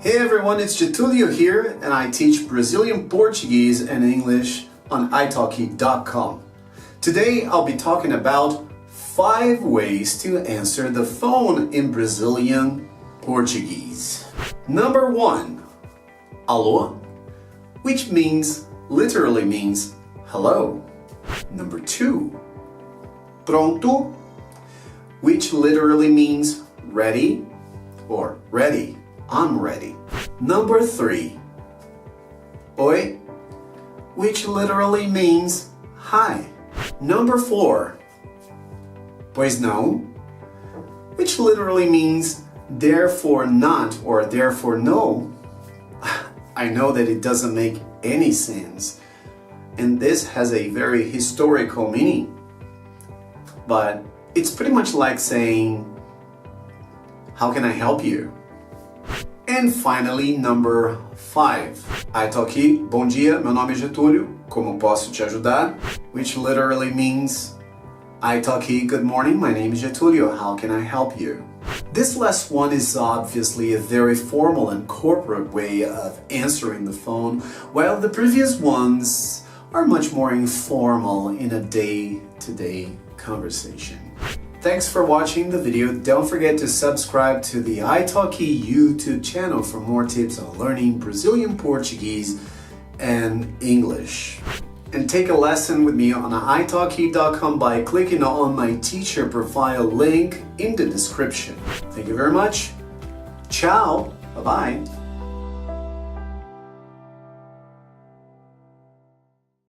Hey everyone, it's Getulio here, and I teach Brazilian Portuguese and English on Italki.com. Today I'll be talking about 5 ways to answer the phone in Brazilian Portuguese. Number 1, alô, which literally means hello. Number 2, pronto, which literally means ready or ready, I'm ready. Number 3, oi, which literally means hi. Number 4, pois não, which literally means therefore not or therefore no. I know that it doesn't make any sense, and this has a very historical meaning, but it's pretty much like saying, how can I help you? And finally, number 5. Italki, bom dia, meu nome é Getulio, como posso te ajudar? Which literally means, Italki, good morning, my name is Getulio, how can I help you? This last one is obviously a very formal and corporate way of answering the phone, while the previous ones are much more informal in a day-to-day conversation. Thanks for watching the video. Don't forget to subscribe to the Italki YouTube channel for more tips on learning Brazilian Portuguese and English. And take a lesson with me on italki.com by clicking on my teacher profile link in the description. Thank you very much. Ciao. Bye-bye.